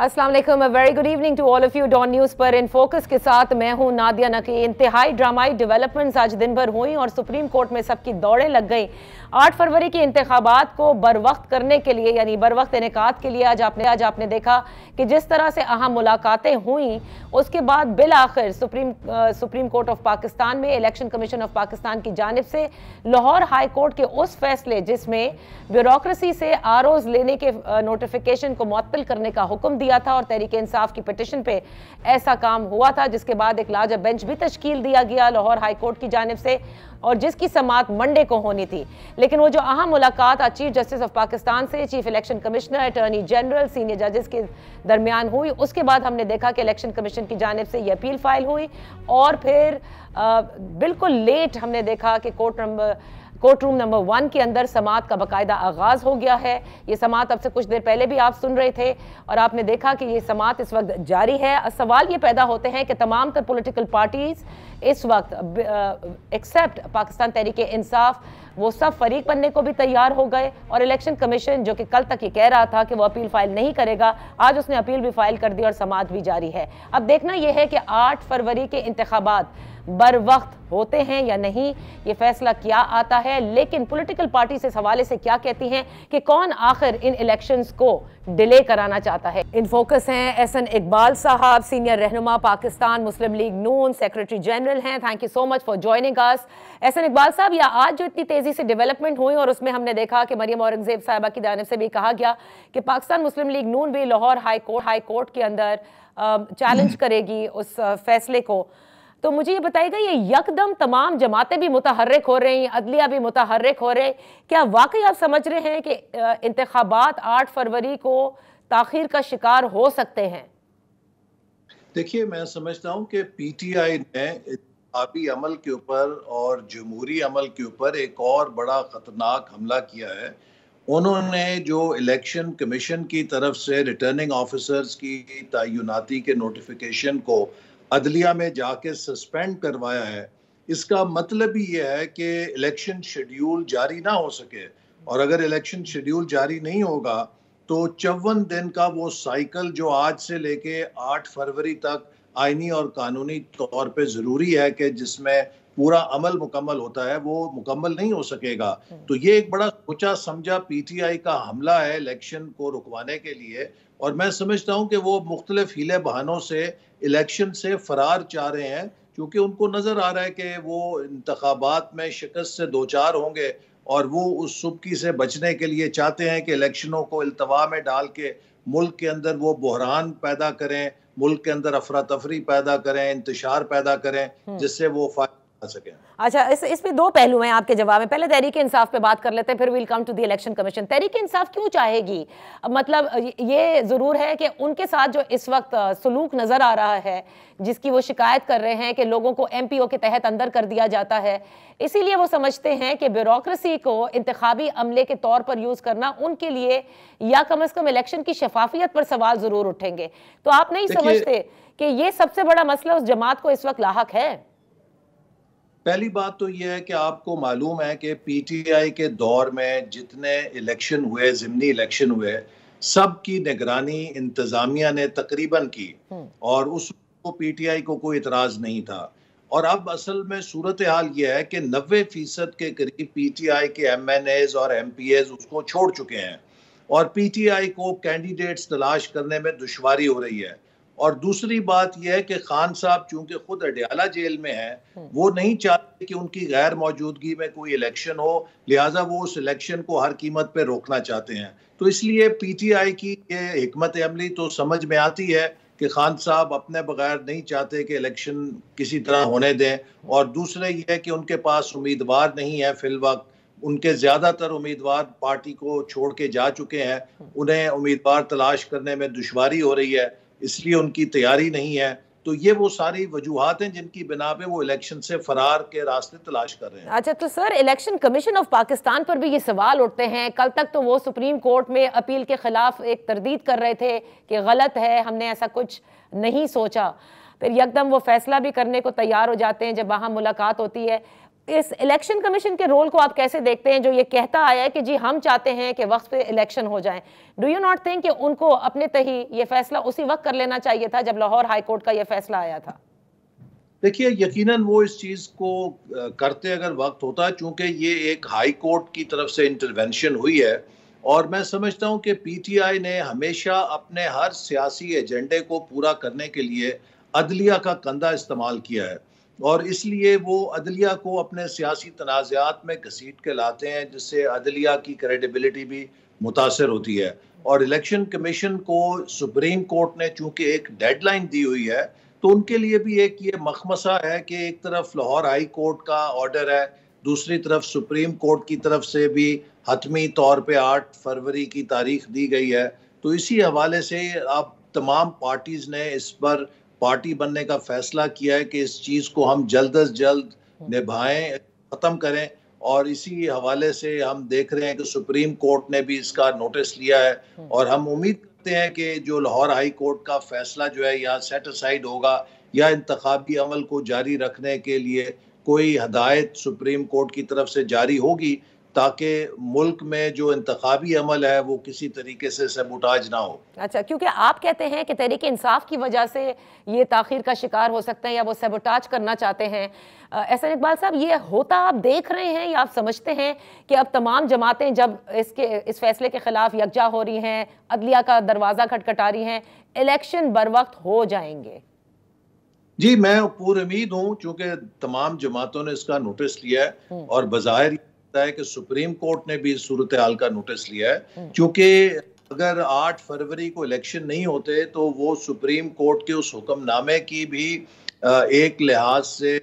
अस्सलाम वालेकुम, very good evening to all of you. Dawn news पर इन फोकस के साथ मैं हूं नादिया नकी। इंतहाई ड्रामाई डेवलपमेंट्स आज दिन भर हुई और सुप्रीम कोर्ट में सबकी दौड़ें लग गई। 8 फरवरी के इंतखाबात को बर वक्त करने के लिए, यानी बर वक्त इनेकाद के लिए आज आपने देखा कि जिस तरह से अहम मुलाकातें हुई, उसके बाद बिल आखिर सुप्रीम कोर्ट ऑफ पाकिस्तान में इलेक्शन कमीशन ऑफ पाकिस्तान की जानिब से लाहौर हाई कोर्ट के उस फैसले जिसमें ब्यूरोक्रेसी से आरओज लेने के नोटिफिकेशन को मुअत्तल करने का हुक्म दिया था और तहरीक इंसाफ की पिटिशन पे ऐसा काम हुआ था, जिसके बाद एक लार्जर बेंच भी तश्कील दिया गया लाहौर हाई कोर्ट की जानिब से और जिसकी समाअत मंडे को होनी थी। लेकिन वो जो अहम मुलाकात आज चीफ जस्टिस ऑफ पाकिस्तान से chief election commissioner, attorney general, senior जजेस के दरमियान हुई, उसके बाद हमने देखा कि इलेक्शन कमीशन की जानिब से ये अपील फाइल हुई और फिर बिल्कुल लेट हमने देखा कि कोर्ट रूम नंबर 1 के अंदर समाअत का बाकायदा आगाज हो गया है। ये समाअत अब से कुछ देर पहले भी आप सुन रहे थे और आपने देखा कि ये समाअत इस वक्त जारी है। सवाल ये पैदा होते हैं कि तमाम तर पॉलिटिकल पार्टीज इस वक्त एक्सेप्ट पाकिस्तान तहरीक इंसाफ वो सब फरीक बनने को भी तैयार हो गए और इलेक्शन कमीशन जो कि कल तक ये कह रहा था कि वो अपील फाइल नहीं करेगा, आज उसने अपील भी फाइल कर दी और समाअत भी जारी है। अब देखना यह है कि 8 फरवरी के इंतखाबात बर वक्त होते हैं या नहीं, ये फैसला क्या आता है। लेकिन पॉलिटिकल पार्टी से इस हवाले से क्या कहती हैं कि कौन आखिर इन इलेक्शंस को डिले कराना चाहता है। इन फोकस हैं एहसन इकबाल साहब, सीनियर रहनुमा पाकिस्तान मुस्लिम लीग नून, सेक्रेटरी जनरल हैं। Thank you so much for joining us. Ahsan Iqbal साहब, या आज जो इतनी तेजी से डेवलपमेंट हुई और उसमें हमने देखा कि मरियम औरंगजेब साहिबा की जानिब से भी कहा गया कि पाकिस्तान मुस्लिम लीग नून भी लाहौर हाई कोर्ट के अंदर चैलेंज करेगी उस फैसले को, तो मुझे ये बताइएगा ये यकदम तमाम जमातें भी मुतहर्रिक हो रही हैं, अदलिया भी मुतहर्रिक हो रहे, क्या वाकई आप समझ रहे हैं कि इंतखाबात 8 फरवरी को ताखीर का शिकार हो सकते हैं? देखिए, मैं समझता हूं कि पीटीआई ने इंतखाबी अमल के ऊपर और जमहूरी अमल के ऊपर एक और बड़ा खतरनाक हमला किया है। उन्होंने जो इलेक्शन कमीशन की तरफ से रिटर्निंग ऑफिसर्स की तैनाती के नोटिफिकेशन को अदलिया में जाके सस्पेंड करवाया है, इसका मतलब ही यह है कि इलेक्शन शेड्यूल जारी ना हो सके। और अगर इलेक्शन शेड्यूल जारी नहीं होगा तो 54 दिन का वो साइकिल जो आज से लेके 8 फरवरी तक आईनी और कानूनी तौर पे ज़रूरी है कि जिसमें पूरा अमल मुकम्मल होता है, वो मुकम्मल नहीं हो सकेगा। तो ये एक बड़ा सोचा समझा पीटीआई का हमला है इलेक्शन को रुकवाने के लिए, और मैं समझता हूं कि वो मुख्तलिफ हीले बहानों से इलेक्शन से फरार चाह रहे हैं, क्योंकि उनको नज़र आ रहा है कि वो इंतखाबात में शिकस्त से दो चार होंगे और वो उस सुबकी से बचने के लिए चाहते हैं कि इलेक्शनों को इल्तवा में डाल के मुल्क के अंदर वो बहरान पैदा करें, मुल्क के अंदर अफरा तफरी पैदा करें, इंतशार पैदा करें, जिससे वो फायदा सके। अच्छा, इसमें दो पहलू हैं आपके जवाब में। पहले तहरीक इंसाफ पे बात कर लेते हैं, फिर will come to the election commission. Tehreek Insaf क्यों चाहेगी? मतलब ये जरूर है कि उनके साथ जो इस वक्त सलूक नजर आ रहा है, जिसकी वो शिकायत कर रहे हैं कि लोगों को एमपीओ के तहत अंदर कर दिया जाता है, इसीलिए वो समझते हैं कि ब्यूरोक्रेसी को इंतखाबी अमले के तौर पर यूज करना उनके लिए, या कम अज कम इलेक्शन की शफाफियत पर सवाल जरूर उठेंगे। तो आप नहीं समझते कि ये सबसे बड़ा मसला उस जमात को इस वक्त लाहक है? पहली बात तो यह है कि आपको मालूम है कि पीटीआई के दौर में जितने इलेक्शन हुए, ज़िमनी इलेक्शन हुए, सब की निगरानी इंतज़ामिया ने तकरीबन की और उसको पीटीआई को कोई इतराज़ नहीं था। और अब असल में सूरत हाल यह है कि 90% के करीब पीटीआई के एमएनएज और एमपीएज उसको छोड़ चुके हैं और पीटीआई को कैंडिडेट्स तलाश करने में दुश्वारी हो रही है। और दूसरी बात यह है कि खान साहब चूंकि खुद अडयाला जेल में हैं, वो नहीं चाहते कि उनकी गैर मौजूदगी में कोई इलेक्शन हो, लिहाजा वो उस इलेक्शन को हर कीमत पे रोकना चाहते हैं। तो इसलिए पीटीआई की ये हिकमत अमली तो समझ में आती है कि खान साहब अपने बगैर नहीं चाहते कि इलेक्शन किसी तरह होने दें, और दूसरे ये है कि उनके पास उम्मीदवार नहीं है फिलवक्त। उनके ज़्यादातर उम्मीदवार पार्टी को छोड़ के जा चुके हैं, उन्हें उम्मीदवार तलाश करने में दुश्वारी हो रही है, इसलिए उनकी तैयारी नहीं है। तो ये वो सारी वजूहात हैं जिनकी बिना पे वो इलेक्शन से फरार के रास्ते तलाश कर रहे हैं। अच्छा, तो sir election commission of Pakistan पर भी ये सवाल उठते हैं। कल तक तो वो सुप्रीम कोर्ट में अपील के खिलाफ एक तरदीद कर रहे थे कि गलत है, हमने ऐसा कुछ नहीं सोचा। फिर यकदम वो फैसला भी करने को तैयार हो जाते हैं जब वहाँ मुलाकात होती है। इस इलेक्शन कमीशन के रोल को आप कैसे देखते हैं, जो ये कहता आया है कि जी हम चाहते हैं कि वक्त पे इलेक्शन हो जाए? डू यू नॉट थिंक कि उनको अपने तही ये फैसला उसी वक्त कर लेना चाहिए था जब लाहौर हाई कोर्ट का ये फैसला आया था? देखिए, यकीनन वो इस चीज़ को करते अगर वक्त होता, चूंकि ये एक हाई कोर्ट की तरफ से इंटरवेंशन हुई है, और मैं समझता हूं कि पीटीआई ने हमेशा अपने हर सियासी एजेंडे को पूरा करने के लिए अदलिया का कंधा इस्तेमाल किया है, और इसलिए वो अदलिया को अपने सियासी तनाज़ात में घसीट के लाते हैं, जिससे अदलिया की क्रेडिबिलिटी भी मुतासर होती है। और इलेक्शन कमीशन को सुप्रीम कोर्ट ने चूंकि एक डेडलाइन दी हुई है, तो उनके लिए भी एक ये मखमसा है कि एक तरफ लाहौर हाई कोर्ट का ऑर्डर है, दूसरी तरफ सुप्रीम कोर्ट की तरफ से भी हतमी तौर पे 8 फरवरी की तारीख दी गई है। तो इसी हवाले से अब तमाम पार्टीज ने इस पर पार्टी बनने का फैसला किया है कि इस चीज़ को हम जल्द अज जल्द निभाएं, ख़त्म करें। और इसी हवाले से हम देख रहे हैं कि सुप्रीम कोर्ट ने भी इसका नोटिस लिया है, और हम उम्मीद करते हैं कि जो लाहौर हाई कोर्ट का फैसला जो है या सेट असाइड होगा, या इंतखाबी अमल को जारी रखने के लिए कोई हदायत सुप्रीम कोर्ट की तरफ से जारी होगी, ताकि मुल्क में जो इंतखाबी अमल है वो किसी तरीके से सबूटाज ना हो। अच्छा, क्योंकि आप कहते हैं कि तहरीक इंसाफ की वजह से ये ताखीर का शिकार हो सकते हैं या वो सबूटाज करना चाहते हैं। एहसन इकबाल साहब, ये होता आप देख रहे हैं या आप समझते हैं कि अब तमाम जमातें जब इस फैसले के खिलाफ यकजा हो रही हैं, अदलिया का दरवाज़ा खटखटा रही हैं, इलेक्शन बर वक्त हो जाएंगे? जी, मैं पूरी उम्मीद हूँ, चूंकि तमाम जमातों ने इसका नोटिस लिया है, और बज़ाहिर है कि सुप्रीम कोर्ट ने भी इस सूरत हाल का नोटिस लिया है, क्योंकि अगर 8 फरवरी को इलेक्शन नहीं होते तो वो सुप्रीम कोर्ट के उस हुक्मनामे की भी एक लिहाज से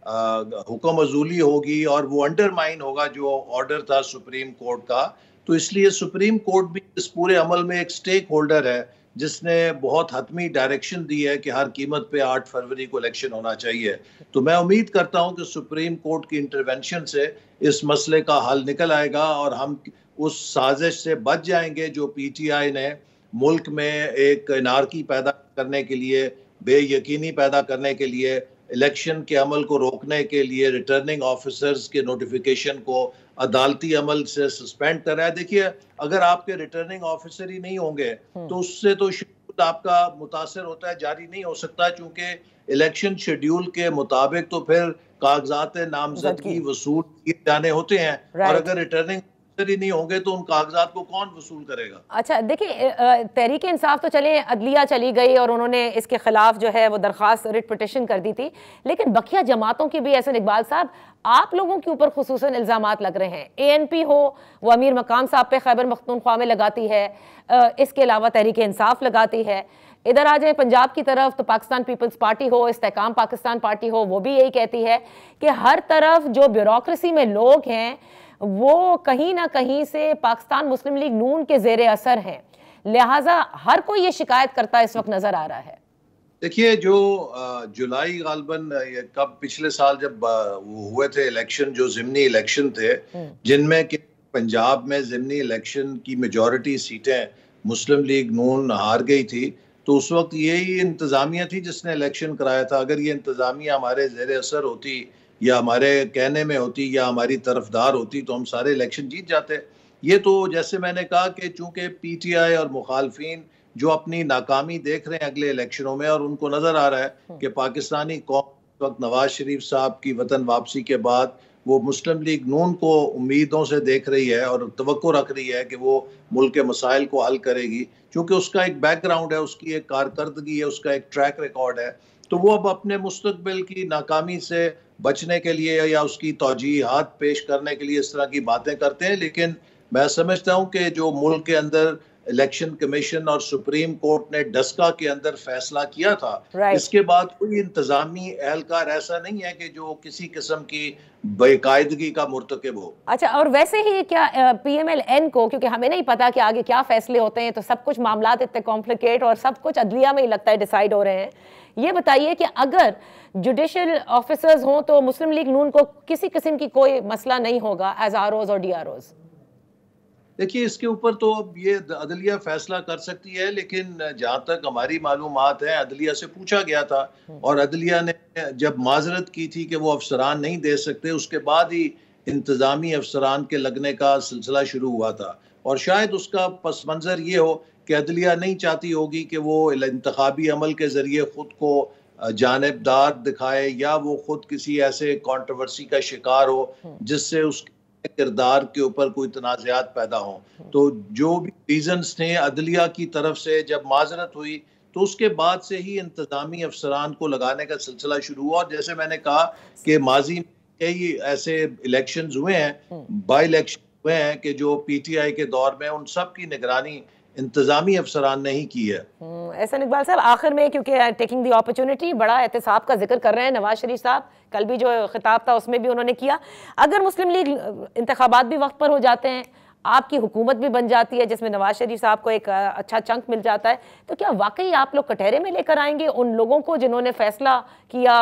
हुक्म अजूली होगी, और वो अंडरमाइन होगा जो ऑर्डर था सुप्रीम कोर्ट का। तो इसलिए सुप्रीम कोर्ट भी इस पूरे अमल में एक स्टेक होल्डर है, जिसने बहुत हतमी डायरेक्शन दी है कि हर कीमत पे 8 फरवरी को इलेक्शन होना चाहिए। तो मैं उम्मीद करता हूं कि सुप्रीम कोर्ट की इंटरवेंशन से इस मसले का हल निकल आएगा, और हम उस साजिश से बच जाएंगे जो पीटीआई ने मुल्क में एक अनारकी पैदा करने के लिए, बेयकीनी पैदा करने के लिए, इलेक्शन के अमल को रोकने के लिए रिटर्निंग ऑफिसर्स के नोटिफिकेशन को अदालती अमल से सस्पेंड कर रहा है। देखिए, अगर आपके रिटर्निंग ऑफिसर ही नहीं होंगे तो उससे तो शेड्यूल आपका मुतासर होता है, जारी नहीं हो सकता, क्योंकि इलेक्शन शेड्यूल के मुताबिक तो फिर कागजात नामजदगी वसूल किए जाने होते हैं, और अगर रिटर्निंग ही नहीं होंगे तो उन कागजात को कौन वसूल करेगा? अच्छा, देखिए, तहरीक इंसाफ तो चले, अदलिया चली गई और उन्होंने इसके खिलाफ जो है वो दरखास्त रिट पिटिशन कर दी थी, लेकिन बकिया जमातों की भी, एहसन इकबाल साहब, आप लोगों के ऊपर खुसूसन इल्जामात लग रहे हैं। एएनपी हो, वो अमीर मकाम साहब पे खैबर पख्तूनख्वा में लगाती है, इसके अलावा तहरीक इंसाफ लगाती है। इधर आ जाए पंजाब की तरफ तो पाकिस्तान पीपल्स पार्टी हो, इस्तेकाम पाकिस्तान पार्टी हो, वो भी यही कहती है कि हर तरफ जो ब्यूरोक्रेसी में लोग हैं वो कहीं ना कहीं से पाकिस्तान मुस्लिम लीग नून के जेर असर हैं, लिहाजा हर कोई ये शिकायत करता इस वक्त नजर आ रहा है। देखिए, जो जुलाई गालबन कब पिछले साल जब वो हुए थे इलेक्शन, जो ज़िमनी इलेक्शन थे, जिनमें कि पंजाब में ज़िमनी इलेक्शन की मेजॉरिटी सीटें मुस्लिम लीग नून हार गई थी, तो उस वक्त यही इंतज़ामिया थी जिसने इलेक्शन कराया था। अगर ये इंतज़ामिया हमारे ज़ेर असर होती, या हमारे कहने में होती, या हमारी तरफदार होती, तो हम सारे इलेक्शन जीत जाते। ये तो जैसे मैंने कहा कि चूंकि पीटीआई और मुखालफिन जो अपनी नाकामी देख रहे हैं अगले इलेक्शनों में, और उनको नजर आ रहा है कि पाकिस्तानी कौम वक्त नवाज शरीफ साहब की वतन वापसी के बाद वो मुस्लिम लीग नून को उम्मीदों से देख रही है और तवक्को रख रही है कि वो मुल्क के मसाइल को हल करेगी, क्योंकि उसका एक बैकग्राउंड है, उसकी एक कारकर्दगी है, उसका एक ट्रैक रिकॉर्ड है। तो वो अब अपने मुस्तकबिल की नाकामी से बचने के लिए या उसकी तौजीहात पेश करने के लिए इस तरह की बातें करते हैं। लेकिन मैं समझता हूं कि जो मुल्क के अंदर इलेक्शन कमीशन और सुप्रीम कोर्ट ने डस्का के अंदर फैसला किया था, इसके बाद कोई इंतजामी एहलकार ऐसा नहीं है कि जो किसी किस्म की बेकायदगी का मुर्तकिब हो। अच्छा, और वैसे ही क्या पीएमएल-एन को, क्योंकि हमें नहीं पता कि आगे क्या फैसले होते हैं, तो सब कुछ मामलात इतने कॉम्प्लिकेट और सब कुछ अदलिया में ही लगता है डिसाइड हो रहे हैं, ये बताइए कि अगर जुडिशल ऑफिसर्स हों तो मुस्लिम लीग नून को किसी किस्म की कोई मसला नहीं होगा एज आरओज और डीआरओज? देखिए, इसके ऊपर तो अब ये अदलिया फैसला कर सकती है, लेकिन जहाँ तक हमारी मालूमात है अदलिया से पूछा गया था और अदलिया ने जब माजरत की थी कि वो अफसरान नहीं दे सकते, उसके बाद ही इंतज़ामी अफसरान के लगने का सिलसिला शुरू हुआ था। और शायद उसका पस मंज़र ये हो कि अदलिया नहीं चाहती होगी कि वो इंतखाबी अमल के ज़रिए ख़ुद को जानिबदार दिखाए या वो खुद किसी ऐसे कंट्रोवर्सी का शिकार हो जिससे उसके किरदार के ऊपर कोई तनाज़ात पैदा हो। तो जो भी रीजंस थे अदलिया की तरफ से जब माजरत हुई तो उसके बाद से ही इंतज़ामी अफसरान को लगाने का सिलसिला शुरू हुआ। और जैसे मैंने कहा कि माजी में कई ऐसे इलेक्शंस हुए हैं, बाई इलेक्शन हुए हैं कि जो PTI के दौर में उन सब की निगरानी इंतजामी अफसरान ने ही की है। एहसान इकबाल साहब, आखिर में क्योंकि टेकिंग दी अपॉर्चुनिटी, बड़ा एहतसाब का जिक्र कर रहे हैं नवाज शरीफ साहब, कल भी जो खिताब था उसमें भी उन्होंने किया, अगर मुस्लिम लीग इंतखाबात भी वक्त पर हो जाते हैं, आपकी हुकूमत भी बन जाती है जिसमें नवाज शरीफ साहब को एक अच्छा चंक मिल जाता है, तो क्या वाकई आप लोग कटहरे में लेकर आएंगे उन लोगों को जिन्होंने फैसला किया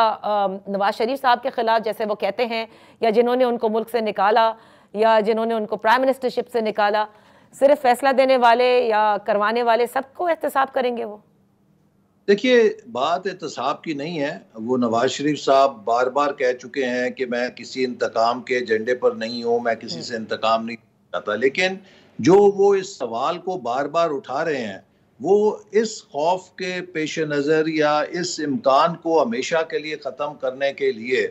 नवाज शरीफ साहब के खिलाफ, जैसे वो कहते हैं, या जिन्होंने उनको मुल्क से निकाला या जिन्होंने उनको प्राइम मिनिस्टरशिप से निकाला? सिर्फ फैसला देने वाले या करवाने वाले सबको एहतसाब करेंगे वो? देखिए, बात एहतसाब की नहीं है। वो नवाज शरीफ साहब बार बार कह चुके हैं कि मैं किसी इंतकाम के एजेंडे पर नहीं हूँ, मैं किसी से इंतकाम नहीं चाहता। लेकिन जो वो इस सवाल को बार बार उठा रहे हैं वो इस खौफ के पेश नज़र या इस इम्कान को हमेशा के लिए ख़त्म करने के लिए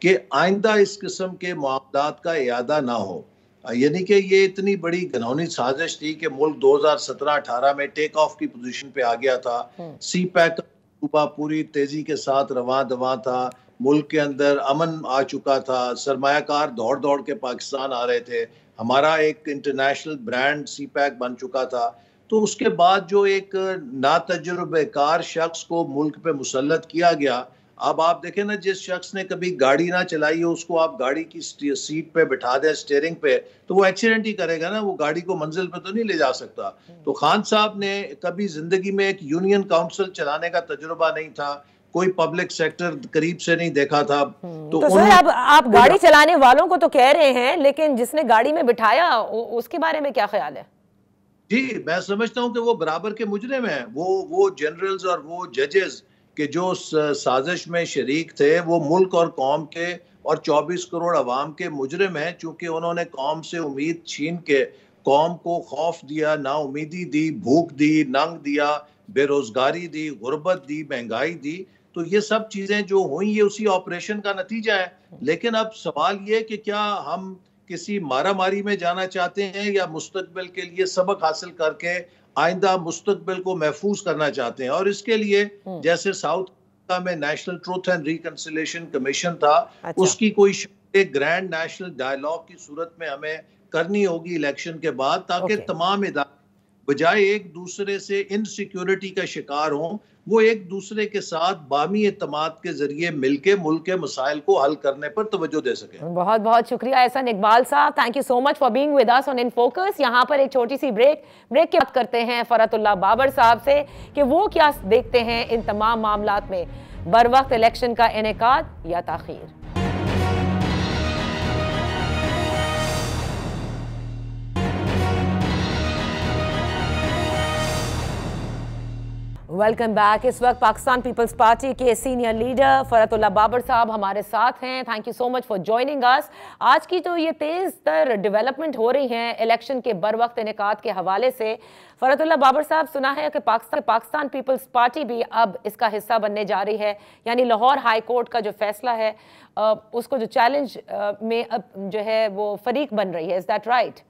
कि आइंदा इस किस्म के मामलात का इयादा ना हो। यानी कि ये इतनी बड़ी घिनौनी साजिश थी कि मुल्क 2017-18 में टेक ऑफ की पोजीशन पे आ गया था। सी पैक सूबा पूरी तेजी के साथ रवां दवां था, मुल्क के अंदर अमन आ चुका था, सरमायाकार दौड़ दौड़ के पाकिस्तान आ रहे थे, हमारा एक इंटरनेशनल ब्रांड सी पैक बन चुका था। तो उसके बाद जो एक नातजुर्बेकार शख्स को मुल्क पे मुसल्लत किया गया, अब आप देखें ना, जिस शख्स ने कभी गाड़ी ना चलाई हो उसको आप गाड़ी की सीट पे बिठा दें, स्टीयरिंग पे, तो वो एक्सीडेंट ही करेगा ना, वो गाड़ी को मंजिल पे तो नहीं ले जा सकता। तो खान साहब ने कभी जिंदगी में एक यूनियन काउंसिल चलाने का तजुर्बा नहीं था, कोई पब्लिक सेक्टर करीब से नहीं देखा था। तो सर, अब आप गाड़ी चलाने वालों को तो कह रहे हैं, लेकिन जिसने गाड़ी में बिठाया उसके बारे में क्या ख्याल है? जी, मैं समझता हूँ कि वो बराबर के मुजरिम हैं। वो जनरल्स और वो जजेस कि जो साजिश में शरीक थे वो मुल्क और कौम के और 24 करोड़ अवाम के मुजरिम हैं, चूंकि उन्होंने कौम से उम्मीद छीन के कौम को खौफ दिया, नाउमीदी दी, भूख दी, नंग दिया, बेरोजगारी दी, गुर्बत दी, महंगाई दी। तो ये सब चीज़ें जो हुई ये उसी ऑपरेशन का नतीजा है। लेकिन अब सवाल ये कि क्या हम किसी मारा मारी में जाना चाहते हैं या मुस्तकबिल के लिए सबक हासिल करके आइंदा मुस्तकबिल को महफूज करना चाहते हैं। और इसके लिए जैसे साउथ अफ्रीका में national truth and reconciliation commission था, उसकी कोई एक ग्रैंड नेशनल डायलॉग की सूरत में हमें करनी होगी इलेक्शन के बाद, ताकि तमाम इदारे बजाय एक दूसरे से इनसिक्योरिटी का शिकार हों, वो एक दूसरे के साथ बामी एतमाद के जरिए मिलके मुल्क के मसाइल को हल करने पर तवज्जो दे सके। बहुत बहुत शुक्रिया एहसान इकबाल साहब, thank you so much for being with us on in focus. यहाँ पर एक छोटी सी ब्रेक की बात करते हैं फरहतुल्लाह बाबर साहब से कि वो क्या देखते हैं इन तमाम मामलात में, बर वक्त इलेक्शन का इनेकाद या ताखीर। Welcome back. इस वक्त पाकिस्तान पीपल्स पार्टी के सीनियर लीडर फरहतुल्लाह बाबर साहब हमारे साथ हैं। Thank you so much for joining us. आज की तो ये तेज़ तर डेवलपमेंट हो रही हैं इलेक्शन के बर वक्त इनेकाद के हवाले से। फरहतुल्लाह बाबर साहब, सुना है कि पाकिस्तान पीपल्स पार्टी भी अब इसका हिस्सा बनने जा रही है, यानी लाहौर हाई कोर्ट का जो फैसला है उसको जो चैलेंज में अब जो है वो फरीक बन रही है। Is that right?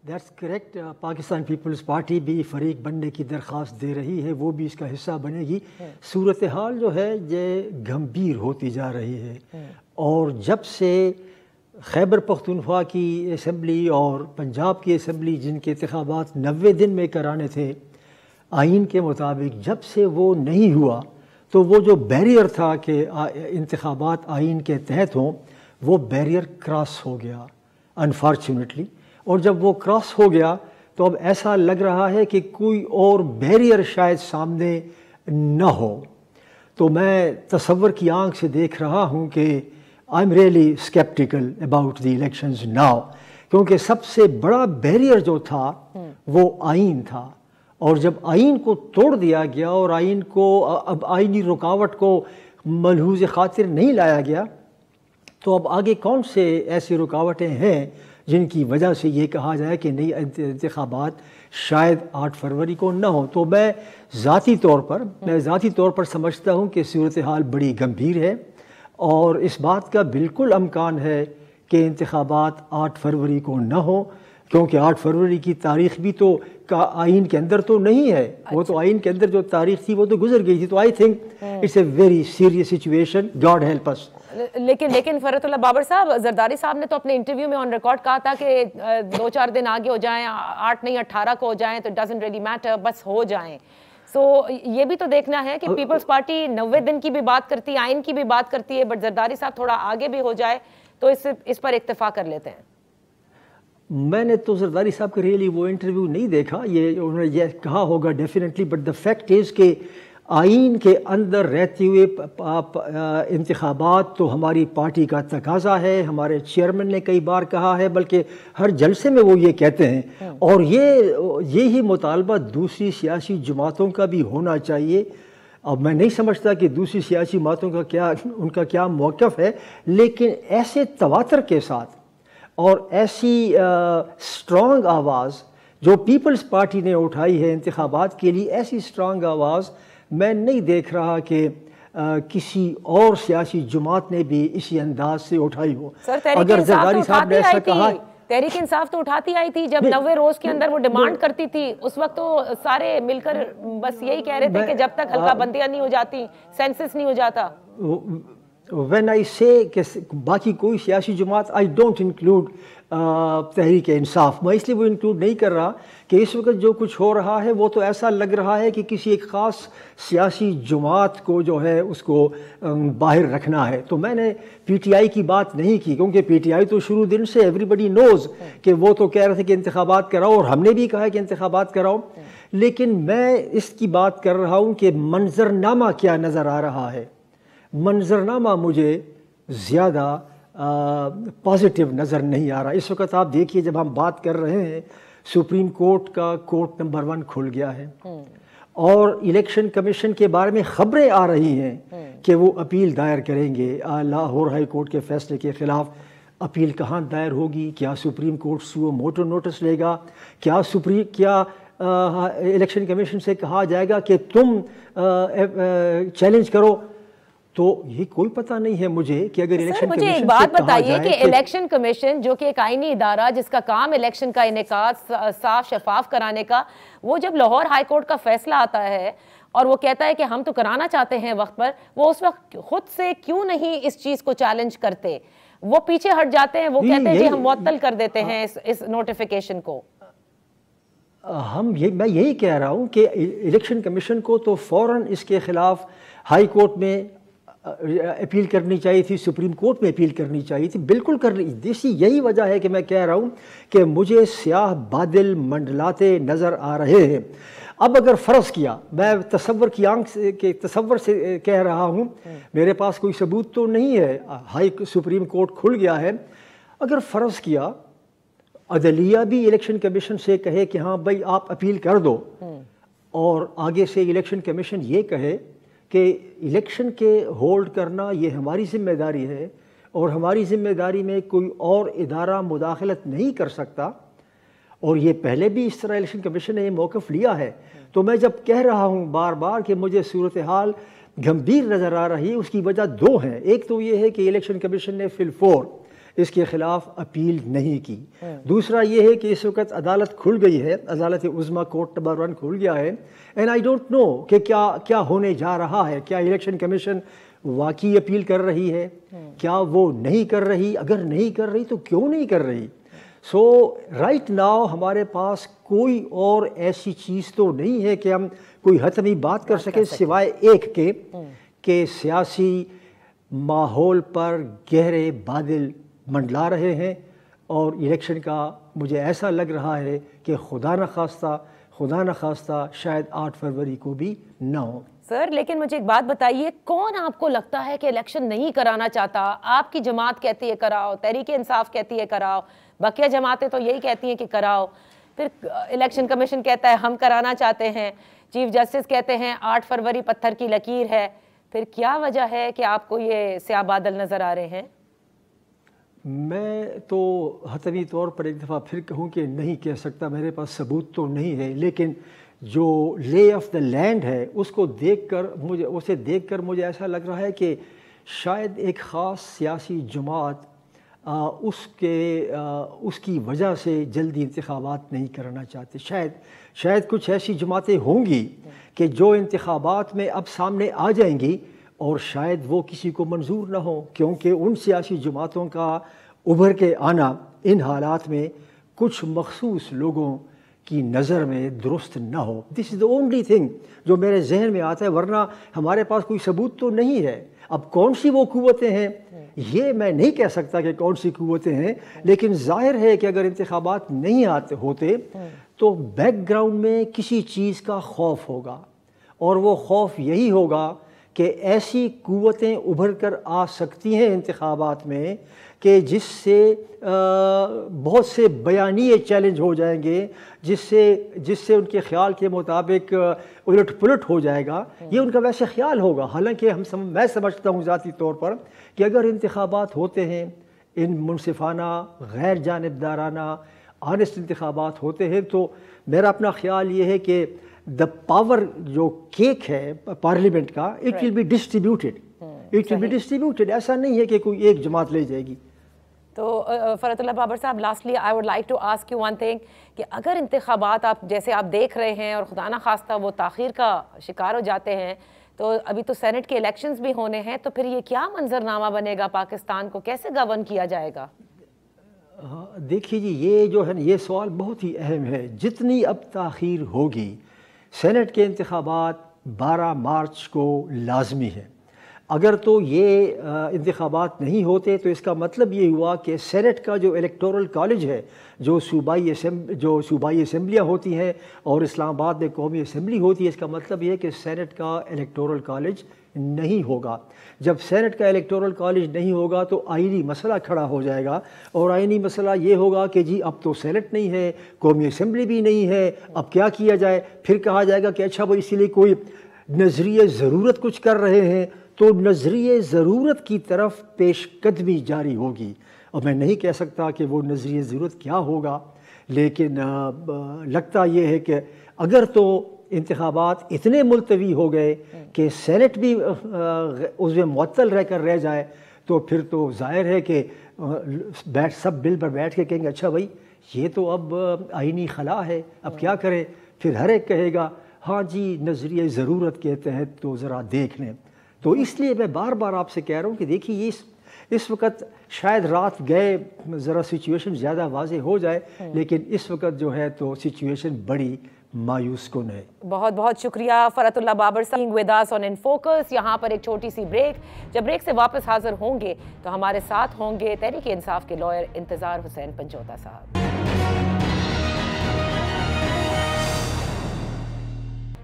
That's correct. Pakistan Peoples Party भी फरीक बनने की दरख्वास्त दे रही है, वो भी इसका हिस्सा बनेगी। सूरत हाल जो है ये गंभीर होती जा रही है, और जब से खैबर पख्तूनख्वा की असम्बली और पंजाब की असम्बली जिनके इंतखाबात 90 दिन में कराने थे आइन के मुताबिक, जब से वो नहीं हुआ तो वो जो बैरियर था कि इंतखाबात आइन के तहत हों, वो बैरियर क्रॉस हो गया अनफॉर्चुनेटली। और जब वो क्रॉस हो गया तो अब ऐसा लग रहा है कि कोई और बैरियर शायद सामने न हो। तो मैं तसव्वुर की आंख से देख रहा हूँ कि I am really sceptical about the elections now, क्योंकि सबसे बड़ा बैरियर जो था वो आइन था, और जब आइन को तोड़ दिया गया और आइन को अब आइनी रुकावट को मलहूज़ खातिर नहीं लाया गया, तो अब आगे कौन से ऐसी रुकावटें हैं जिनकी वजह से ये कहा जाए कि नई इंतखाबात शायद 8 फरवरी को न हो। तो मैं ज़ाती तौर पर समझता हूँ कि सूरत हाल बड़ी गंभीर है और इस बात का बिल्कुल अमकान है कि इंतखाबात 8 फरवरी को न हो, क्योंकि 8 फरवरी की तारीख भी तो आइन के अंदर तो नहीं है। वो तो आइन के अंदर जो तारीख थी वो तो गुजर गई थी। तो I think it's a very serious situation, God help us. लेकिन फरतुल्लाह बाबर साहब, जरदारी साहब ने तो अपने इंटरव्यू में ऑन रिकॉर्ड कहा था कि 2-4 दिन आगे हो जाएं, 8 नहीं 18 को हो जाएं तो डजंट रियली मैटर, बस हो जाएं। सो ये भी तो देखना है कि पीपल्स पार्टी 90 दिन की भी बात करती है, आइन की भी बात करती है, बट जरदारी साहब थोड़ा आगे भी हो जाए तो इस पर इत्तेफा कर लेते हैं। मैंने तो जरदारी साहब का रियली वो इंटरव्यू नहीं देखा, ये उन्होंने ये कहा होगा definitely, but the fact is कि आइन के अंदर रहते हुए इंतखाबात तो हमारी पार्टी का तकाजा है। हमारे चेयरमैन ने कई बार कहा है, बल्कि हर जलसे में वो ये कहते हैं, और ये ही मुतालबा दूसरी सियासी जमातों का भी होना चाहिए। अब मैं नहीं समझता कि दूसरी सियासी जमातों का उनका क्या मौक़िफ़ है, लेकिन ऐसे तवातर के साथ और ऐसी स्ट्रॉन्ग आवाज़ जो पीपल्स पार्टी ने उठाई है इंतखाबात के लिए, ऐसी स्ट्रॉन्ग आवाज़ मैं नहीं देख रहा कि किसी और सियासी जमात ने भी इसी अंदाज से उठाई हो। अगर जरदारी साहब ने ऐसा कहा, तहरीक इंसाफ तो उठाती आई थी जब 90 रोज के अंदर वो डिमांड करती थी, उस वक्त तो सारे मिलकर बस यही कह रहे थे कि जब तक हल्का बंदियां नहीं हो जाती, सेंसस नहीं हो जाता। When I say कि बाकी कोई सियासी जमात, I don't include Tehreek Insaf, मैं इसलिए वो इंक्लूड नहीं कर रहा कि इस वक्त जो कुछ हो रहा है वो तो ऐसा लग रहा है कि किसी एक ख़ास सियासी जमात को जो है उसको बाहर रखना है। तो मैंने पीटीआई की बात नहीं की, क्योंकि पीटीआई तो शुरू दिन से एवरीबडी नोज़ कि वो तो कह रहे थे कि इंतखाबात कराओ, और हमने भी कहा है कि इंतखाबात कराओ। लेकिन मैं इसकी बात कर रहा हूँ कि मंजरनामा क्या नज़र आ रहा है। मंजरनामा मुझे ज़्यादा पॉजिटिव नज़र नहीं आ रहा। इस वक्त आप देखिए, जब हम बात कर रहे हैं, सुप्रीम कोर्ट का कोर्ट नंबर 1 खुल गया है और इलेक्शन कमीशन के बारे में ख़बरें आ रही हैं कि वो अपील दायर करेंगे लाहौर हाई कोर्ट के फैसले के ख़िलाफ़। अपील कहाँ दायर होगी? क्या supreme court suo motu notice लेगा? क्या इलेक्शन कमीशन से कहा जाएगा कि तुम चैलेंज करो? तो ये कोई पता नहीं है मुझे कि अगर इलेक्शन मुझे एक बात बताइए कि इलेक्शन कमीशन जो कि एक आईनी इदारा जिसका काम इलेक्शन का इनेकाद साफ शफाफ कराने का, वो जब लाहौर हाई कोर्ट का फैसला आता है और वो कहता है कि हम तो कराना चाहते हैं वक्त पर, वो उस वक्त खुद से क्यों नहीं इस चीज को चैलेंज करते? वो पीछे हट जाते हैं, वो कहते हैं जी हम मुअत्तल कर देते हैं इस नोटिफिकेशन को। मैं यही कह रहा हूँ कि इलेक्शन कमीशन को तो फौरन इसके खिलाफ हाई कोर्ट में अपील करनी चाहिए थी, सुप्रीम कोर्ट में अपील करनी चाहिए थी, बिल्कुल करनी। इसी यही वजह है कि मैं कह रहा हूँ कि मुझे स्याह बादल मंडलाते नज़र आ रहे हैं। अब अगर फ़र्ज़ किया, मैं तसव्वुर से कह रहा हूँ, मेरे पास कोई सबूत तो नहीं है, सुप्रीम कोर्ट खुल गया है। अगर फ़र्ज़ किया अदलिया भी इलेक्शन कमीशन से कहे कि हाँ भाई आप अपील कर दो, और आगे से इलेक्शन कमीशन ये कहे कि इलेक्शन के होल्ड करना ये हमारी ज़िम्मेदारी है और हमारी ज़िम्मेदारी में कोई और इदारा मुदाखलत नहीं कर सकता, और ये पहले भी इस तरह इलेक्शन कमीशन ने ये मौक़िफ़ लिया है। तो मैं जब कह रहा हूँ बार बार कि मुझे सूरत हाल गंभीर नज़र आ रही है, उसकी वजह 2 हैं। एक तो ये है कि इलेक्शन कमीशन ने फिलफोर इसके ख़िलाफ़ अपील नहीं की। दूसरा ये है कि इस वक्त अदालत खुल गई है, अदालत उज़्मा कोर्ट नंबर 1 खुल गया है, एंड आई डोंट नो कि क्या होने जा रहा है। क्या इलेक्शन कमीशन वाकई अपील कर रही है? क्या वो नहीं कर रही? अगर नहीं कर रही तो क्यों नहीं कर रही? सो राइट नाउ हमारे पास कोई और ऐसी चीज़ तो नहीं है कि हम कोई हतमी बात कर सकें, सिवाय एक के कि सियासी माहौल पर गहरे बादल मंडला रहे हैं, और इलेक्शन का मुझे ऐसा लग रहा है कि खुदा न खास्ता शायद 8 फरवरी को भी ना हो। सर, लेकिन मुझे एक बात बताइए, कौन आपको लगता है कि इलेक्शन नहीं कराना चाहता? आपकी जमात कहती है कराओ, तहरीक इंसाफ कहती है कराओ, बाकिया जमातें तो यही कहती हैं कि कराओ, फिर इलेक्शन कमीशन कहता है हम कराना चाहते हैं, चीफ जस्टिस कहते हैं 8 फरवरी पत्थर की लकीर है। फिर क्या वजह है कि आपको ये स्याह बादल नज़र आ रहे हैं? मैं तो हतमी तौर पर एक दफ़ा फिर कहूँ कि नहीं कह सकता, मेरे पास सबूत तो नहीं है, लेकिन जो ले ऑफ द लैंड है उसको देखकर मुझे ऐसा लग रहा है कि शायद एक ख़ास सियासी जमात उसकी वजह से जल्दी इंतखाबात नहीं करना चाहते। शायद कुछ ऐसी जमातें होंगी कि जो इंतखाबात में अब सामने आ जाएंगी और शायद वो किसी को मंजूर ना हो, क्योंकि उन सियासी जमातों का उभर के आना इन हालात में कुछ मखसूस लोगों की नज़र में दुरुस्त ना हो। This is the only thing जो मेरे जहन में आता है, वरना हमारे पास कोई सबूत तो नहीं है। अब कौन सी वो कुव्वतें हैं ये मैं नहीं कह सकता कि कौन सी कुव्वतें हैं, लेकिन जाहिर है कि अगर इंतखाबात नहीं होते तो बैकग्राउंड में किसी चीज़ का खौफ होगा, और वो खौफ यही होगा कि ऐसी कुव्वतें उभर कर आ सकती हैं इंतखाबात में कि जिससे बहुत से बयानीय चैलेंज हो जाएंगे, जिससे उनके ख्याल के मुताबिक उलट पुलट हो जाएगा। ये उनका वैसे ख्याल होगा। हालांकि मैं समझता हूँ ज़ाती तौर पर कि अगर इंतखाबात होते हैं, इन मुनसिफाना गैर जानिबदाराना ऑनेस्ट इंतखाबात होते हैं, तो मेरा अपना ख्याल ये है कि द पावर जो केक है पार्लियामेंट का, इट विल बी डिस्ट्रीब्यूटेड। ऐसा नहीं है कि कोई एक जमात ले जाएगी। तो फरहतुल्लाह बाबर साहब, lastly I would like to ask you one thing कि अगर इंतखाबात आप जैसे आप देख रहे हैं और खुदा ना खास्ता वो ताख़ीर का शिकार हो जाते हैं, तो अभी तो सेनेट के इलेक्शंस भी होने हैं, तो फिर ये क्या मंजरनामा बनेगा, पाकिस्तान को कैसे गवर्न किया जाएगा? हाँ, देखिए जी, ये जो है ये सवाल बहुत ही अहम है। जितनी अब ताख़ीर होगी, सेनेट के इंतखाबात 12 मार्च को लाजमी है। अगर तो ये इंतखाबात नहीं होते तो इसका मतलब ये हुआ कि सेनेट का जो इलेक्टोरल कॉलेज है, जो सूबाई असम्बलियाँ होती हैं और इस्लामाबाद में कौमी असम्बली होती है, इसका मतलब ये है कि सेनेट का इलेक्टोरल कॉलेज नहीं होगा। जब सेनेट का इलेक्टोरल कॉलेज नहीं होगा तो आइनी मसला खड़ा हो जाएगा, और आइनी मसला ये होगा कि जी अब तो सेनेट नहीं है, कौमी असम्बली भी नहीं है, अब क्या किया जाए। फिर कहा जाएगा कि अच्छा वो इसीलिए कोई नज़रिए ज़रूरत कुछ कर रहे हैं, तो नज़रिए ज़रूरत की तरफ पेशकदमी जारी होगी। और मैं नहीं कह सकता कि वो नज़रिए ज़रूरत क्या होगा, लेकिन लगता ये है कि अगर तो इंतखाबात इतने मुलतवी हो गए कि सेनेट भी उसमें मुअत्तल रहकर रह जाए, तो फिर तो ज़ाहिर है कि सब बिल पर बैठ के कहेंगे अच्छा भाई ये तो अब आइनी खला है, अब क्या करें। फिर हर एक कहेगा हाँ जी नज़रिए ज़रूरत के तहत तो ज़रा देख लें। तो इसलिए मैं बार बार आपसे कह रहा हूँ कि देखिए इस वक्त शायद रात गए ज़रा सिचुएशन ज़्यादा वाज़े हो जाए, लेकिन इस वक्त जो है तो सिचुएशन बड़ी मायूस कुन है। बहुत बहुत शुक्रिया फरहतुल्लाह बाबर साहब with us on in focus. यहाँ पर एक छोटी सी ब्रेक, जब ब्रेक से वापस हाजिर होंगे तो हमारे साथ होंगे तहरीक इंसाफ के लॉयर इंतज़ार हुसैन पंचोता साहब।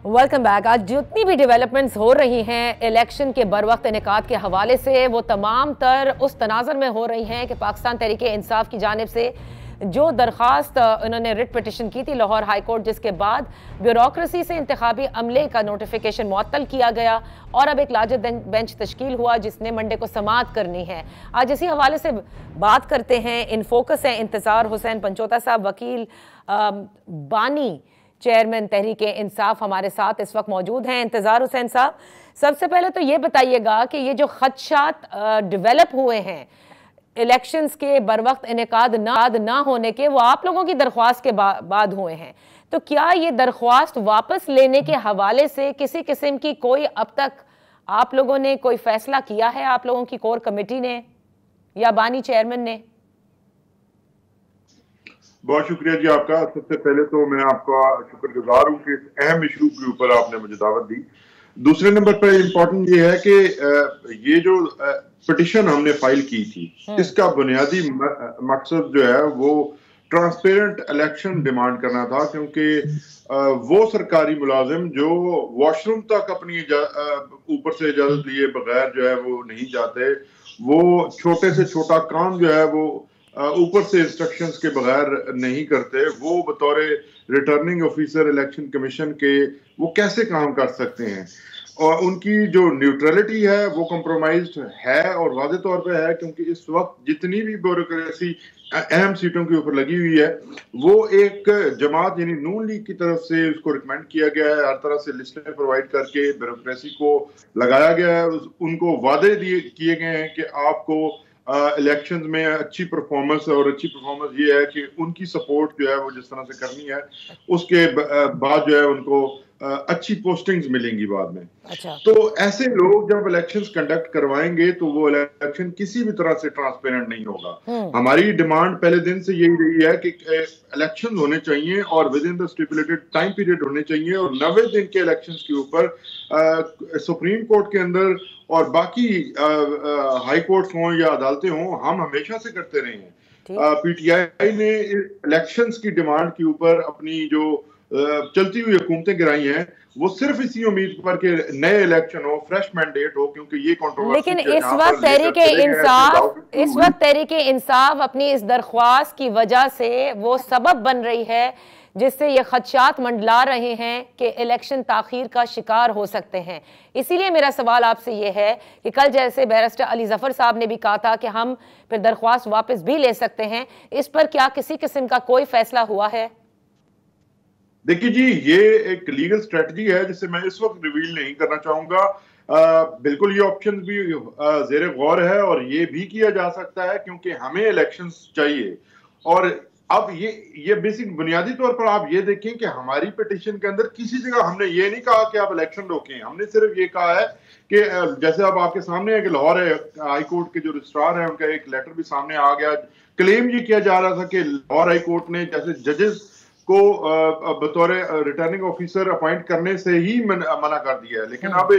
Welcome back. आज जितनी भी डेवलपमेंट्स हो रही हैं इलेक्शन के बरवक्त इनेकाद के हवाले से, वो तमाम तर उस तनाज़ुर में हो रही हैं कि पाकिस्तान तहरीक इंसाफ की जानिब से जो दरख्वास्त उन्होंने रिट पिटिशन की थी लाहौर हाई कोर्ट, जिसके बाद ब्यूरोक्रेसी से इंतखाबी अमले का नोटिफिकेशन मुअत्तल किया गया और अब एक लाजत बेंच तश्कील हुआ जिसने मंडे को समाअत करनी है। आज इसी हवाले से बात करते हैं। इन फोकस है इंतज़ार हुसैन पंचोता साहब, वकील बानी चेयरमैन तहरीक इंसाफ हमारे साथ इस वक्त मौजूद हैं। इंतज़ार हुसैन साहब, सबसे पहले तो ये बताइएगा कि ये जो खदशात डेवलप हुए हैं इलेक्शंस के बरवक्त इनेकाद ना होने के, वो आप लोगों की दरख्वास्त के बाद हुए हैं, तो क्या ये दरख्वास्त वापस लेने के हवाले से किसी किस्म की कोई अब तक आप लोगों ने कोई फैसला किया है, आप लोगों की कोर कमेटी ने या बानी चेयरमैन ने? बहुत शुक्रिया जी आपका। सबसे पहले तो मैं आपका शुक्रगुजार हूँ कि इस अहम इशू के ऊपर आपने मुझे दावत दी। दूसरे नंबर पर इम्पोर्टेंट ये है कि ये जो पिटिशन हमने फाइल की थी, इसका बुनियादी मकसद जो है वो ट्रांसपेरेंट इलेक्शन डिमांड करना था, क्योंकि वो सरकारी मुलाजिम जो वॉशरूम तक अपनी ऊपर से इजाजत लिए बगैर जो है वो नहीं जाते, वो छोटे से छोटा काम जो है वो ऊपर से इंस्ट्रक्शंस के बगैर नहीं करते, वो बतौर रिटर्निंग ऑफिसर इलेक्शन कमीशन के वो कैसे काम कर सकते हैं। और उनकी जो न्यूट्रलिटी है वो कॉम्प्रोमाइज्ड है और वाज़े तौर पे है, क्योंकि इस वक्त जितनी भी ब्यूरोक्रेसी अहम सीटों के ऊपर लगी हुई है वो एक जमात यानी नून लीग की तरफ से उसको रिकमेंड किया गया है, हर तरह से लिस्टें प्रोवाइड करके ब्यूरोक्रेसी को लगाया गया है। उनको वादे किए गए हैं कि आपको इलेक्शंस में अच्छी परफॉर्मेंस है, और अच्छी परफॉर्मेंस ये है कि उनकी सपोर्ट जो है वो जिस तरह से करनी है उसके बाद जो है उनको अच्छी पोस्टिंग्स मिलेंगी बाद में। अच्छा। तो ऐसे लोग जब इलेक्शंस कंडक्ट करवाएंगे तो वो इलेक्शन किसी भी तरह से ट्रांसपेरेंट नहीं होगा। हमारी डिमांड पहले दिन से यही रही है कि इलेक्शन होने चाहिए और with in the stipulated time period होने चाहिए, और 90 दिन के इलेक्शंस के ऊपर सुप्रीम कोर्ट के अंदर और बाकी हाई कोर्ट्स हों या अदालतें हों, हम हमेशा से करते रहे हैं। पीटीआई ने इलेक्शंस की डिमांड के ऊपर अपनी जो चलती हुई हुकूमतें गिराई हैं वो सिर्फ इसी उम्मीद पर कि नए इलेक्शन हो, फ्रेश मैंडेट हो, क्योंकि ये कंट्रोवर्सी। लेकिन इस वक्त तहरीके इंसाफ अपनी इस दरख्वास्त की वजह से वो सबब बन रही है जिससे ये खदशात मंडला रहे हैं कि इलेक्शन ताखीर का शिकार हो सकते हैं। इसीलिए मेरा सवाल आपसे ये है कि कल जैसे बैरिस्टर अली जफर साहब ने भी कहा था कि हम फिर दरख्वास्त वापस भी ले सकते हैं, इस पर क्या किसी किस्म का कोई फैसला हुआ है? देखिए जी, ये एक लीगल स्ट्रेटजी है जिसे मैं इस वक्त रिवील नहीं करना चाहूंगा। बिल्कुल ये ऑप्शन भी जेर गौर है और ये भी किया जा सकता है, क्योंकि हमें इलेक्शंस चाहिए। और अब ये बेसिक बुनियादी तौर पर आप ये देखें कि हमारी पिटीशन के अंदर किसी जगह हमने ये नहीं कहा कि आप इलेक्शन रोकें, हमने सिर्फ ये कहा है कि जैसे अब आपके सामने है कि लाहौर हाई कोर्ट के जो रजिस्ट्रार है उनका एक लेटर भी सामने आ गया। क्लेम ये किया जा रहा था कि लाहौर हाई कोर्ट ने जैसे जजेस को बतौर रिटर्निंग ऑफिसर अपॉइंट करने से ही मना कर दिया है, लेकिन अब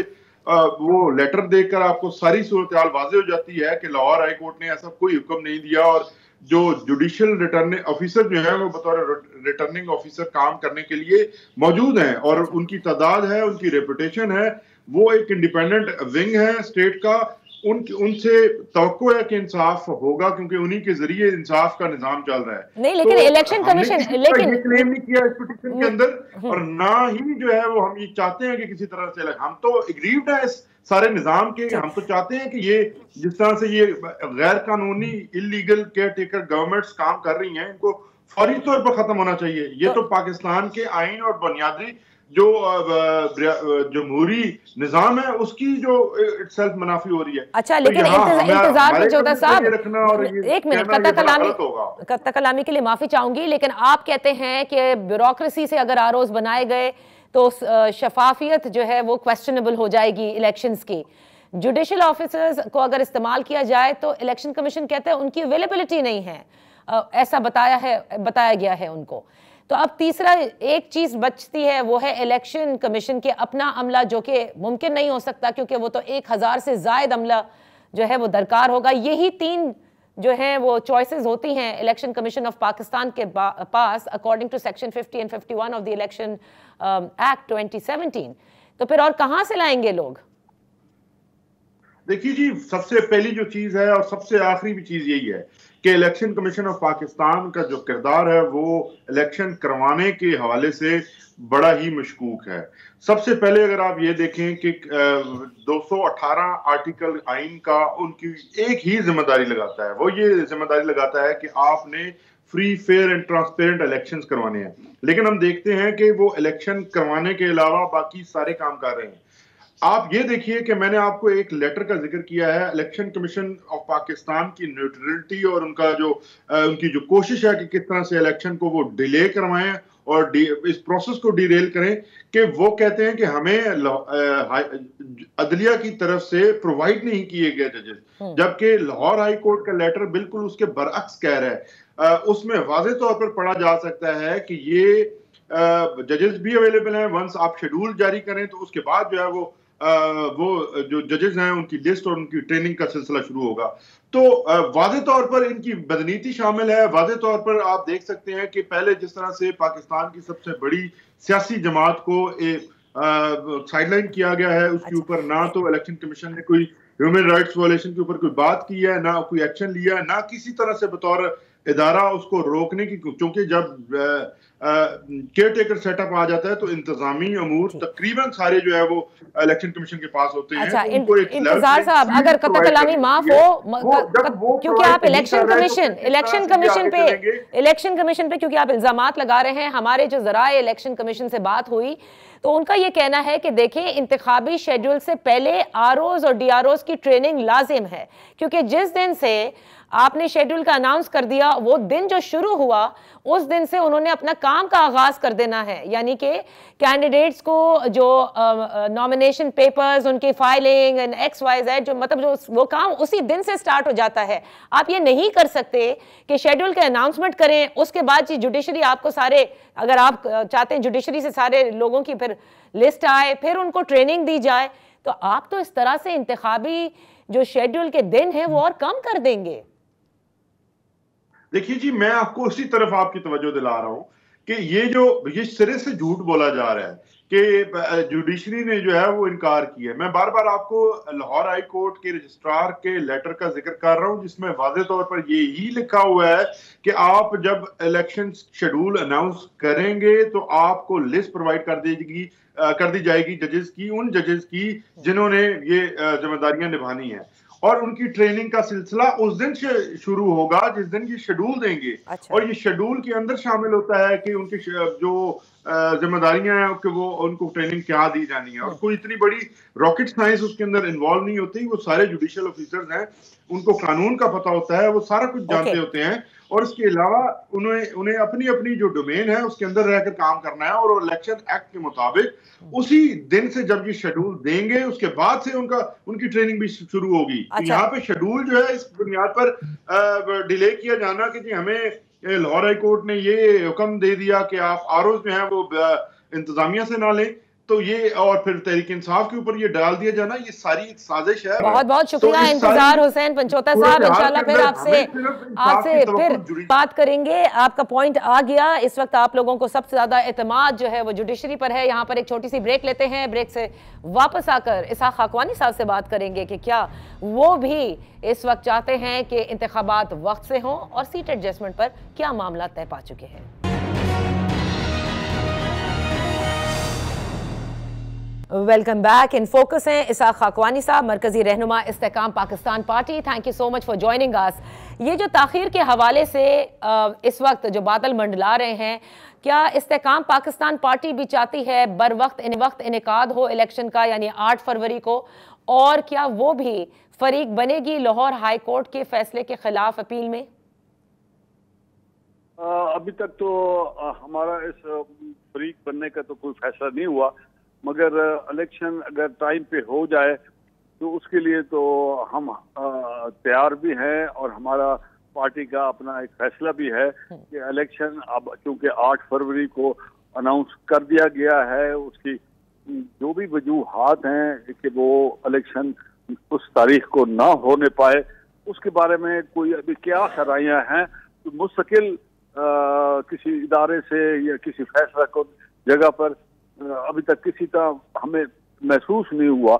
वो लेटर देखकर आपको सारी सूरत हाल वाज़ेह हो जाती है कि लाहौर हाई कोर्ट ने ऐसा कोई हुक्म नहीं दिया, और जो जुडिशियल रिटर्निंग ऑफिसर जो है वो बतौर रिटर्निंग ऑफिसर काम करने के लिए मौजूद हैं, और उनकी तादाद है, उनकी रेपुटेशन है, वो एक इंडिपेंडेंट विंग है स्टेट का। उनसे तवक्को है कि इंसाफ होगा, क्योंकि उन्हीं के जरिए इंसाफ का निजाम चल रहा है। नहीं, लेकिन इलेक्शन कमीशन लेकिन ये क्लेम नहीं किया इस पिटीशन के अंदर, और ना ही जो है वो हम ये चाहते हैं कि किसी तरह से हम तो एग्रीव्ड है इस सारे निजाम के। हम तो चाहते हैं कि ये जिस तरह से ये गैर कानूनी इलीगल केयर टेकर गवर्नमेंट्स काम कर रही हैं, इनको फौरी तौर पर खत्म होना चाहिए। ये तो पाकिस्तान के आइन और बुनियादी जो जमहूरी निजाम है उसकी जो इटसेल्फ मुनाफी हो रही है। अच्छा, लेकिन इंतजार में जोधा साहब, एक मिनट, कत्ता कलामी के लिए माफी चाहूंगी, लेकिन आप कहते हैं कि ब्यूरोक्रेसी से अगर आरोज बनाए गए तो शफाफियत जो है वो क्वेश्चनेबल हो जाएगी इलेक्शंस की। जुडिशियल ऑफिसर्स को अगर इस्तेमाल किया जाए तो इलेक्शन कमीशन कहते हैं उनकी अवेलेबिलिटी नहीं है, ऐसा बताया गया है उनको। तो अब तीसरा एक चीज बचती है, वो है इलेक्शन कमीशन के अपना अमला, जो कि मुमकिन नहीं हो सकता क्योंकि वो तो 1000 से जायद अमला जो है वो दरकार होगा। यही 3 जो है वो चॉइसेस होती हैं इलेक्शन कमीशन ऑफ पाकिस्तान के पास according to section 50 and 51 of the election act 2017। तो फिर और कहां से लाएंगे लोग? देखिए जी, सबसे पहली जो चीज है और सबसे आखिरी भी चीज यही है कि इलेक्शन कमीशन ऑफ पाकिस्तान का जो किरदार है वो इलेक्शन करवाने के हवाले से बड़ा ही मशकूक है। सबसे पहले अगर आप ये देखें कि 218 आर्टिकल आइन का उनकी एक ही जिम्मेदारी लगाता है, वो ये जिम्मेदारी लगाता है कि आपने free, fair and transparent elections करवाने हैं। लेकिन हम देखते हैं कि वो इलेक्शन करवाने के अलावा बाकी सारे काम कर रहे हैं। आप ये देखिए कि मैंने आपको एक लेटर का जिक्र किया है, इलेक्शन कमीशन ऑफ पाकिस्तान की न्यूट्रलिटी और उनकी जो कोशिश है कि किस तरह से इलेक्शन को वो डिले करवाएं और इस प्रोसेस को डिरेल करें, कि वो कहते हैं कि हमें अदलिया की तरफ से प्रोवाइड नहीं किए गए जजेस, जबकि लाहौर हाई कोर्ट का लेटर बिल्कुल उसके बरअक्स कह रहा है। उसमें वाज़ेह तौर पर पढ़ा जा सकता है कि ये जजेस भी अवेलेबल हैं। वंस आप शेड्यूल जारी करें तो उसके बाद जो है वो जो जजेस हैं उनकी लिस्ट और उनकी ट्रेनिंग का सिलसिला शुरू होगा। तो वाज़ेह तौर पर इनकी बदनीति शामिल है। वाज़ेह तौर पर आप देख सकते हैं कि पहले जिस तरह से पाकिस्तान की सबसे बड़ी सियासी जमात को साइडलाइन किया गया है, उसके ऊपर ना तो इलेक्शन कमीशन ने कोई ह्यूमन राइट्स वायलेशन के ऊपर कोई बात की है, ना कोई एक्शन लिया है, ना किसी तरह से बतौर इदारा उसको रोकने की, क्योंकि जब केयर टेकर सेटअप आ जाता है तो इंतजामी अमूर तकरीबन सारे जो है वो इलेक्शन कमीशन के पास होते हैं। अच्छा, तो इंतजार साहब, अगर कतई कलामी माफ हो, क्योंकि आप इलेक्शन कमीशन पे क्योंकि आप इल्जामात लगा रहे हैं, हमारे जो जराए इलेक्शन कमीशन से बात हुई तो उनका ये कहना है कि देखिए, इंतखाबी शेड्यूल से पहले आरओज और डीआरओज की ट्रेनिंग लाजिम है, क्योंकि जिस दिन से आपने शेड्यूल का अनाउंस कर दिया वो दिन जो शुरू हुआ उस दिन से उन्होंने अपना काम का आगाज कर देना है, यानी कि कैंडिडेट्स को जो नॉमिनेशन पेपर्स, उनकी फाइलिंग एंड XYZ, जो मतलब जो वो काम उसी दिन से स्टार्ट हो जाता है। आप ये नहीं कर सकते कि शेड्यूल का अनाउंसमेंट करें, उसके बाद जी जुडिशरी आपको सारे, अगर आप चाहते हैं जुडिशरी से सारे लोगों की फिर लिस्ट आए, फिर उनको ट्रेनिंग दी जाए, तो आप तो इस तरह से इंतखाबी जो शेड्यूल के दिन है वो और कम कर देंगे। देखिए जी, मैं आपको उसी तरफ आपकी तवज्जो दिला रहा हूं कि ये सिरे से झूठ बोला जा रहा है कि जुडिशरी ने जो है वो इनकार किया है। मैं बार बार आपको लाहौर हाई कोर्ट के रजिस्ट्रार के लेटर का जिक्र कर रहा हूं, जिसमें वाज़ेह तौर पर ये ही लिखा हुआ है कि आप जब इलेक्शन शेड्यूल अनाउंस करेंगे तो आपको लिस्ट प्रोवाइड कर दी जाएगी जजेस की, उन जजेस की जिन्होंने ये जिम्मेदारियां निभानी है, और उनकी ट्रेनिंग का सिलसिला उस दिन से शुरू होगा जिस दिन ये शेड्यूल देंगे। अच्छा। और ये शेड्यूल के अंदर शामिल होता है कि उनकी जो जिम्मेदारियां हैं कि वो उनको ट्रेनिंग क्या दी जानी है, और कोई इतनी बड़ी रॉकेट साइंस उसके अंदर इन्वॉल्व नहीं होती। वो सारे जुडिशियल ऑफिसर्स हैं, उनको कानून का पता होता है, वो सारा कुछ जानते होते हैं, और इसके अलावा उन्हें अपनी अपनी जो डोमेन है उसके अंदर रहकर काम करना है, और इलेक्शन एक्ट के मुताबिक उसी दिन से जब ये शेड्यूल देंगे उसके बाद से उनकी ट्रेनिंग भी शुरू होगी। अच्छा। तो यहाँ पे शेड्यूल जो है इस बुनियाद पर डिले किया जाना कि जी हमें लाहौर हाई कोर्ट ने ये हुक्म दे दिया कि आप आरओज जो है वो इंतजामिया से ना लें, तो ये और फिर तहरीक इंसाफ के ऊपर ये डाल दिया जाना, ये सारी एक साजिश है। बहुत बहुत शुक्रिया इंतजार हुसैन पंचोता साहब, इंशाल्लाह फिर आपसे फिर बात करेंगे। आपका पॉइंट आ गया। इस वक्त आप लोगों को सबसे ज्यादा एतमाद जो है वो जुडिशरी पर है। यहाँ पर एक छोटी सी ब्रेक लेते हैं, ब्रेक से वापस आकर इसाक खाकवानी साहब से बात करेंगे कि क्या वो भी इस वक्त चाहते हैं कि इंतखाबात वक्त से हों और सीट एडजस्टमेंट पर क्या मामला तय पा चुके हैं। Welcome back. इन फोकस हैं इसाक खाकवानी साहब, मरकजी रहनुमा Istehkam Pakistan Party. Thank you so much for joining us. ये जो ताखीर के हवाले से इस वक्त जो बादल मंडला रहे हैं, क्या इस्तेकाम पाकिस्तान पार्टी भी चाहती है बर वक्त इनेकाद हो इलेक्शन का, यानी 8 फरवरी को, और क्या वो भी फरीक बनेगी लाहौर हाई कोर्ट के फैसले के खिलाफ अपील में? अभी तक तो हमारा इस फरीक बनने का तो कोई फैसला नहीं हुआ, मगर इलेक्शन अगर टाइम पे हो जाए तो उसके लिए तो हम तैयार भी हैं, और हमारा पार्टी का अपना एक फैसला भी है कि इलेक्शन अब चूंकि 8 फरवरी को अनाउंस कर दिया गया है, उसकी जो भी वजूहात हैं कि वो इलेक्शन उस तारीख को ना होने पाए, उसके बारे में कोई अभी क्या शराइयाँ हैं, तो मुस्तकिल किसी इदारे से या किसी फैसला को जगह पर अभी तक किसी का हमें महसूस नहीं हुआ।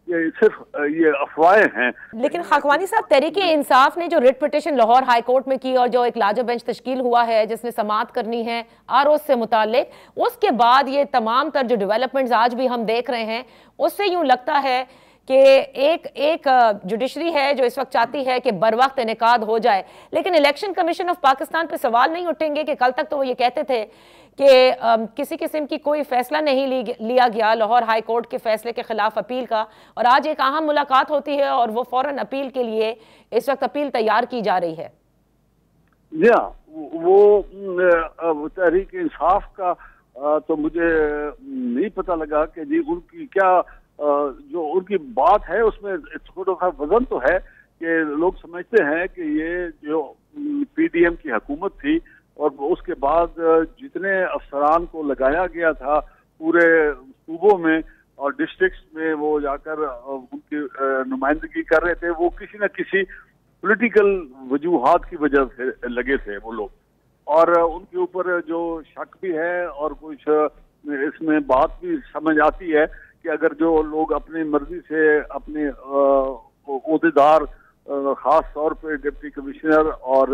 ये सिर्फ ये अफवाहें हैं। लेकिन खाकवानी साहब, तहरीके इंसाफ ने जो writ petition Lahore high court में की और जो एक लार्जर बेंच तश्कील हुआ है जिसने समाअत करनी है आरओज से मुतालिक, उसके बाद ये तमाम तर जो डेवलपमेंट्स आज भी हम देख रहे हैं, उससे यूं लगता है कि एक जुडिशरी है जो इस वक्त चाहती है कि बर वक्त इनेकाद हो जाए, लेकिन इलेक्शन कमीशन ऑफ पाकिस्तान पे सवाल नहीं उठेंगे कि कल तक तो वो ये कहते थे कि किसी किस्म की कोई फैसला नहीं लिया गया लाहौर हाई कोर्ट के फैसले के खिलाफ अपील का, और आज एक अहम मुलाकात होती है और वो फौरन अपील के लिए इस वक्त अपील तैयार की जा रही है। जी हाँ, वो तहरीक इंसाफ का तो मुझे नहीं पता लगा कि जी उनकी क्या जो उनकी बात है उसमें थोड़ा सा वजन तो है कि लोग समझते हैं कि ये जो पीडीएम की हुकूमत थी और उसके बाद जितने अफसरान को लगाया गया था पूरे सूबों में और डिस्ट्रिक्ट्स में वो जाकर उनकी नुमाइंदगी कर रहे थे, वो किसी न किसी पॉलिटिकल वजूहात की वजह से लगे थे वो लोग, और उनके ऊपर जो शक भी है और कुछ इसमें बात भी समझ आती है कि अगर जो लोग अपनी मर्जी से अपने ओहदेदार, खास तौर पे डिप्टी कमिश्नर और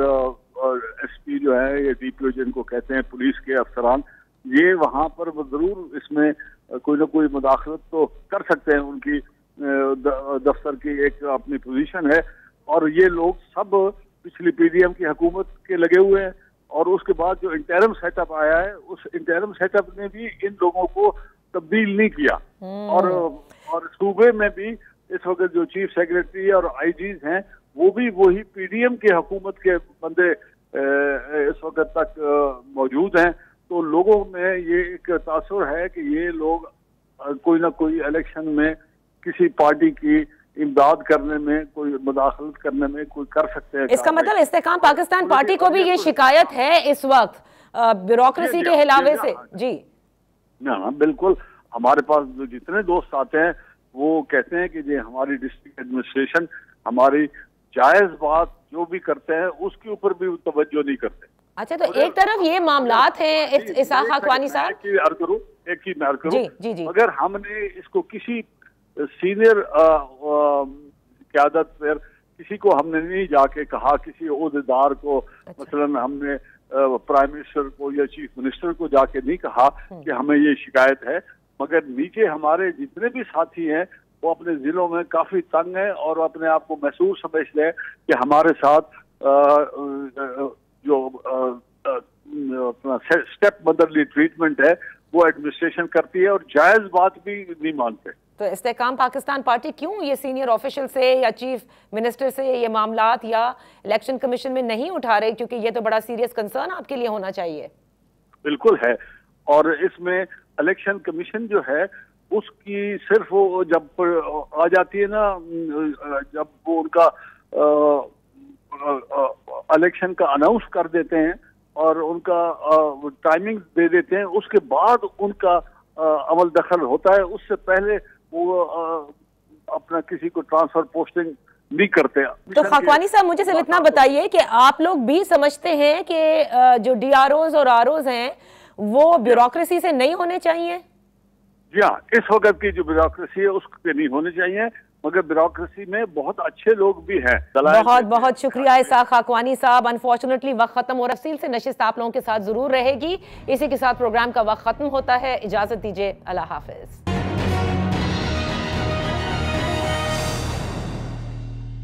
एसपी जो है, ये डीपीओ जिनको कहते हैं, पुलिस के अफसरान, ये वहाँ पर जरूर इसमें कोई ना कोई मुदाखलत तो कर सकते हैं। उनकी दफ्तर की एक अपनी पोजीशन है और ये लोग सब पिछली पीडीएम की हुकूमत के लगे हुए हैं। और उसके बाद जो इंटरिम सेटअप आया है, उस इंटरिम सेटअप ने भी इन लोगों को तब्दील नहीं किया। और सूबे में भी इस वक्त जो चीफ सेक्रेटरी और आईजीज हैं, वो भी वही पीडीएम के हुकूमत के बंदे इस वक्त तक मौजूद हैं। तो लोगों में ये एक तासुर है कि ये लोग कोई ना कोई इलेक्शन में किसी पार्टी की इमदाद करने में, कोई मुदाखलत करने में कोई कर सकते हैं। इसका मतलब इस्तेकाम पाकिस्तान पार्टी को भी ये शिकायत है इस वक्त ब्यूरोक्रेसी के हिलावे से? जी हाँ, बिल्कुल। हमारे पास जो जितने दोस्त आते हैं वो कहते हैं कि ये हमारी डिस्ट्रिक्ट एडमिनिस्ट्रेशन हमारी जायज बात जो भी करते हैं उसके ऊपर भी तवज्जो नहीं करते। अच्छा, तो एक तरफ ये मामलात हैं इसाक खाकवानी साहब, एक ही मैं अर्ज करूं, जी। अगर हमने इसको किसी सीनियर क़यादत पर किसी को हमने नहीं जाके कहा, किसी ओहदेदार को, मसलन हमने प्राइम मिनिस्टर को या चीफ मिनिस्टर को जाके नहीं कहा कि हमें ये शिकायत है, मगर नीचे हमारे जितने भी साथी हैं वो अपने जिलों में काफी तंग हैं और अपने आप को महसूस समझते हैं कि हमारे साथ जो अपना स्टेप मदरली ट्रीटमेंट है वो एडमिनिस्ट्रेशन करती है और जायज बात भी नहीं मानते। तो इस्तेकाम पाकिस्तान पार्टी क्यों ये सीनियर ऑफिशियल से या चीफ मिनिस्टर से ये मामलात या इलेक्शन कमीशन में नहीं उठा रहे, क्योंकि ये तो बड़ा सीरियस कंसर्न आपके लिए होना चाहिए। बिल्कुल है, और इसमें इलेक्शन कमीशन जो है उसकी सिर्फ वो जब आ जाती है ना, जब वो उनका इलेक्शन का अनाउंस कर देते हैं और उनका टाइमिंग दे देते हैं, उसके बाद उनका अमल दखल होता है। उससे पहले वो अपना किसी को ट्रांसफर पोस्टिंग नहीं करते। तो खाकवानी साहब, मुझे सिर्फ इतना बताइए कि आप लोग भी समझते हैं कि जो डीआरओज और आरओज हैं वो ब्यूरोक्रेसी से नहीं होने चाहिए? जी हाँ, इस वक्त की जो ब्यूरोक्रेसी है उसके नहीं होने चाहिए, मगर ब्यूरोक्रेसी में बहुत अच्छे लोग भी हैं। बहुत बहुत शुक्रिया इसाक खाकवानी साहब। अनफॉर्चुनेटली वक्त खत्म और तफसील से नशिस्त आप लोगों के साथ जरूर रहेगी। इसी के साथ प्रोग्राम का वक्त खत्म होता है। इजाजत दीजिए, अल्लाह हाफिज।